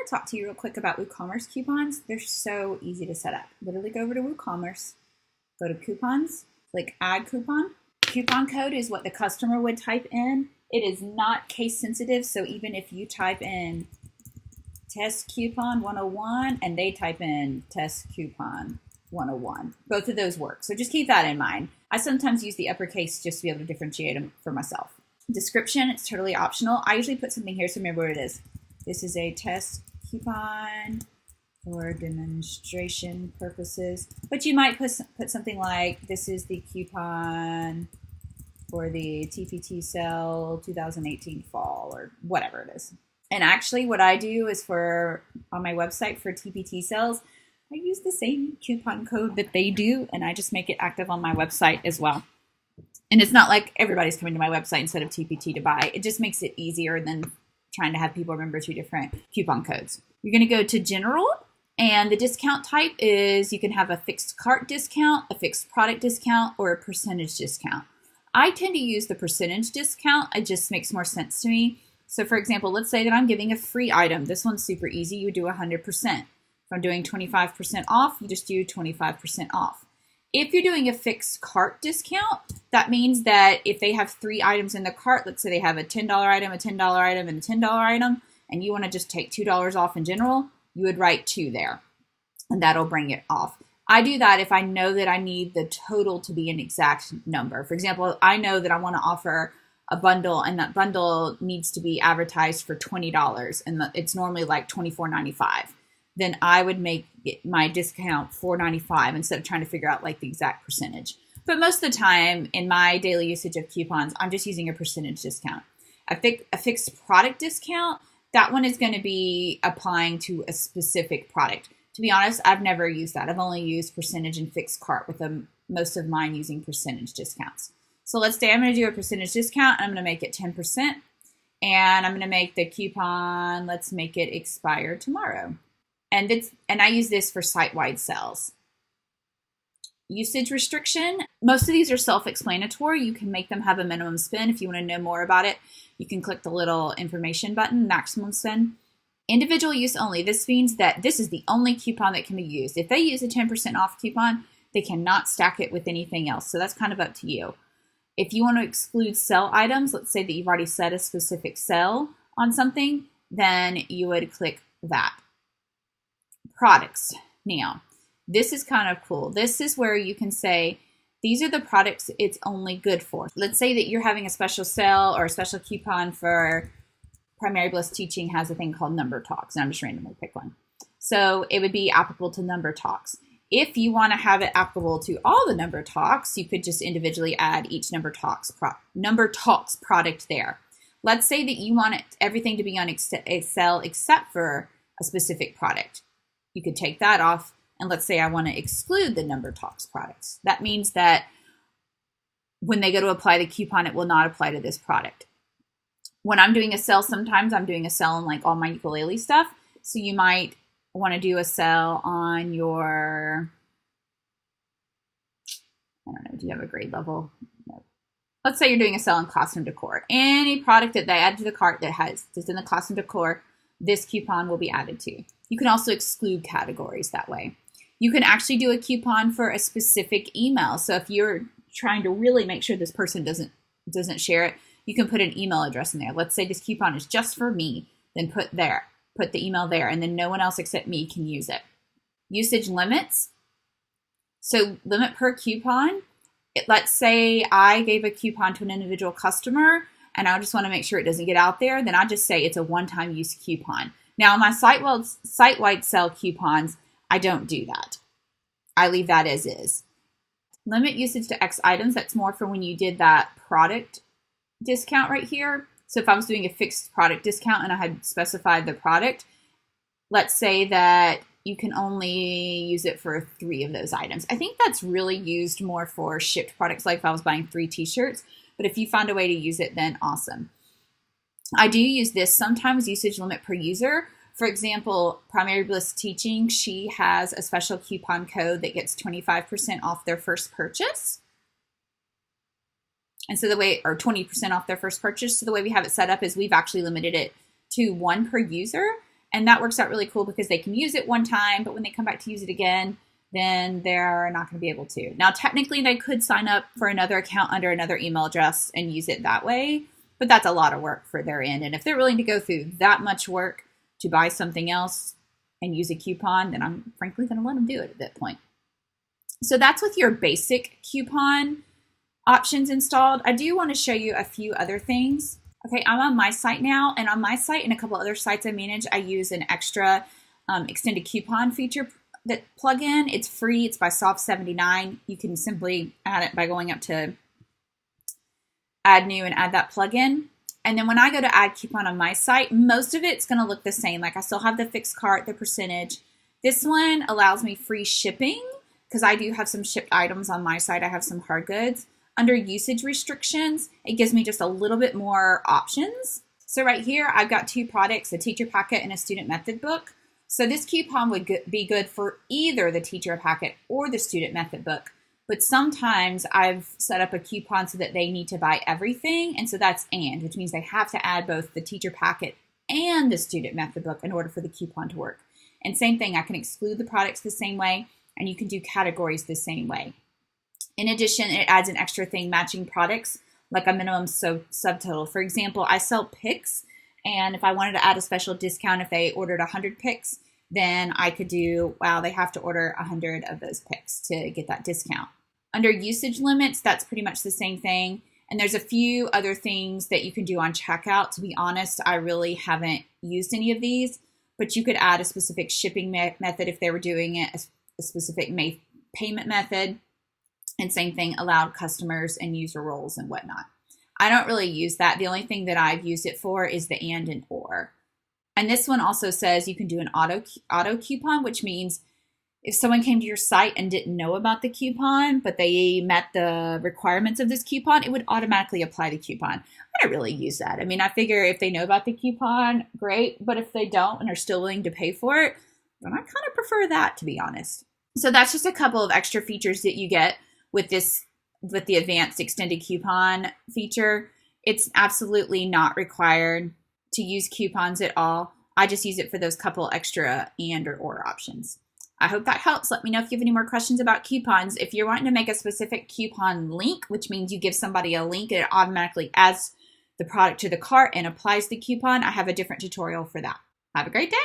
to talk to you real quick about WooCommerce coupons. They're so easy to set up. Literally go over to WooCommerce, go to coupons, click add coupon. Coupon code is what the customer would type in. It is not case sensitive, so even if you type in test coupon 101 and they type in test coupon 101, both of those work. So just keep that in mind. I sometimes use the uppercase just to be able to differentiate them for myself. Description, it's totally optional. I usually put something here so remember what it is. This is a test coupon for demonstration purposes, but you might put something like, this is the coupon for the TPT sale 2018 fall, or whatever it is. And actually what I do is on my website for TPT sales, I use the same coupon code that they do, and I just make it active on my website as well. And it's not like everybody's coming to my website instead of TPT to buy. It just makes it easier than trying to have people remember two different coupon codes. You're going to go to general, and the discount type is you can have a fixed cart discount, a fixed product discount, or a percentage discount. I tend to use the percentage discount. It just makes more sense to me. So for example, let's say that I'm giving a free item. This one's super easy. You do 100%. If I'm doing 25% off, you just do 25% off. If you're doing a fixed cart discount, that means that if they have 3 items in the cart, let's say they have a $10 item, a $10 item, and a $10 item, and you want to just take $2 off in general, you would write 2 there, and that'll bring it off. I do that if I know that I need the total to be an exact number. For example, I know that I want to offer a bundle, and that bundle needs to be advertised for $20, and it's normally like $24.95. Then I would make my discount $4.95 instead of trying to figure out like the exact percentage. But most of the time in my daily usage of coupons, I'm just using a percentage discount. A fixed product discount, that one is going to be applying to a specific product. To be honest, I've never used that. I've only used percentage and fixed cart with most of mine using percentage discounts. So let's say I'm going to do a percentage discount. I'm going to make it 10%. And I'm going to make the coupon, let's make it expire tomorrow. And I use this for site-wide sales. Usage restriction. Most of these are self-explanatory. You can make them have a minimum spend. If you want to know more about it, you can click the little information button, maximum spend. Individual use only. This means that this is the only coupon that can be used. If they use a 10% off coupon, they cannot stack it with anything else. So that's kind of up to you. If you want to exclude sell items, let's say that you've already set a specific sell on something, then you would click that. Products. Now, this is kind of cool. This is where you can say, these are the products it's only good for. Let's say that you're having a special sale or a special coupon for Primary Bliss Teaching has a thing called Number Talks, and I'm just randomly pick one. So it would be applicable to Number Talks. If you want to have it applicable to all the Number Talks, you could just individually add each Number Talks product there. Let's say that you want everything to be on Excel except for a specific product. You could take that off, and let's say I want to exclude the Number Talks products. That means that when they go to apply the coupon, it will not apply to this product. When I'm doing a sale, sometimes I'm doing a sale on like all my ukulele stuff. So you might want to do a sale on your, I don't know, do you have a grade level? No. Let's say you're doing a sale on classroom decor. Any product that they add to the cart that's in the classroom decor, this coupon will be added to. You can also exclude categories that way. You can actually do a coupon for a specific email. So if you're trying to really make sure this person doesn't share it, you can put an email address in there. Let's say this coupon is just for me, then put the email there, and then no one else except me can use it. Usage limits. So limit per coupon. Let's say I gave a coupon to an individual customer, and I just want to make sure it doesn't get out there, then I just say it's a one-time use coupon. Now, on my site-wide sell coupons, I don't do that. I leave that as is. Limit usage to X items. That's more for when you did that product discount right here. So if I was doing a fixed product discount and I had specified the product, let's say that you can only use it for 3 of those items. I think that's really used more for shipped products, like if I was buying 3 t-shirts. But if you find a way to use it, then awesome. I do use this sometimes, usage limit per user. For example, Primary Bliss Teaching, she has a special coupon code that gets 25% off their first purchase. And so or 20% off their first purchase. So the way we have it set up is we've actually limited it to 1 per user. And that works out really cool because they can use it one time, but when they come back to use it again, then they're not going to be able to. Now, technically, they could sign up for another account under another email address and use it that way, but that's a lot of work for their end. And if they're willing to go through that much work to buy something else and use a coupon, then I'm frankly going to let them do it at that point. So that's with your basic coupon options installed. I do want to show you a few other things. Okay, I'm on my site now, and on my site and a couple other sites I manage, I use an extra extended coupon feature that plugin. It's free. It's by Soft79. You can simply add it by going up to Add New and add that plugin. And then when I go to add coupon on my site, most of it's going to look the same. Like I still have the fixed cart, the percentage. This one allows me free shipping because I do have some shipped items on my site. I have some hard goods. Under usage restrictions, it gives me just a little bit more options. So right here, I've got 2 products, a teacher packet and a student method book. So this coupon would be good for either the teacher packet or the student method book. But sometimes I've set up a coupon so that they need to buy everything. And so that's and, which means they have to add both the teacher packet and the student method book in order for the coupon to work. And same thing, I can exclude the products the same way, and you can do categories the same way. In addition, it adds an extra thing, matching products, like a minimum subtotal. For example, I sell picks, and if I wanted to add a special discount if they ordered 100 picks, then I could do, wow, they have to order 100 of those picks to get that discount. Under usage limits, that's pretty much the same thing. And there's a few other things that you can do on checkout. To be honest, I really haven't used any of these, but you could add a specific shipping method if they were doing it, a specific payment method. And same thing, allowed customers and user roles and whatnot. I don't really use that. The only thing that I've used it for is the and or. And this one also says you can do an auto coupon, which means if someone came to your site and didn't know about the coupon, but they met the requirements of this coupon, it would automatically apply the coupon. I don't really use that. I mean, I figure if they know about the coupon, great. But if they don't and are still willing to pay for it, then I kind of prefer that, to be honest. So that's just a couple of extra features that you get with the advanced extended coupon feature. It's absolutely not required to use coupons at all. I just use it for those couple extra and or options. I hope that helps. Let me know if you have any more questions about coupons. If you're wanting to make a specific coupon link, which means you give somebody a link and it automatically adds the product to the cart and applies the coupon, I have a different tutorial for that. Have a great day.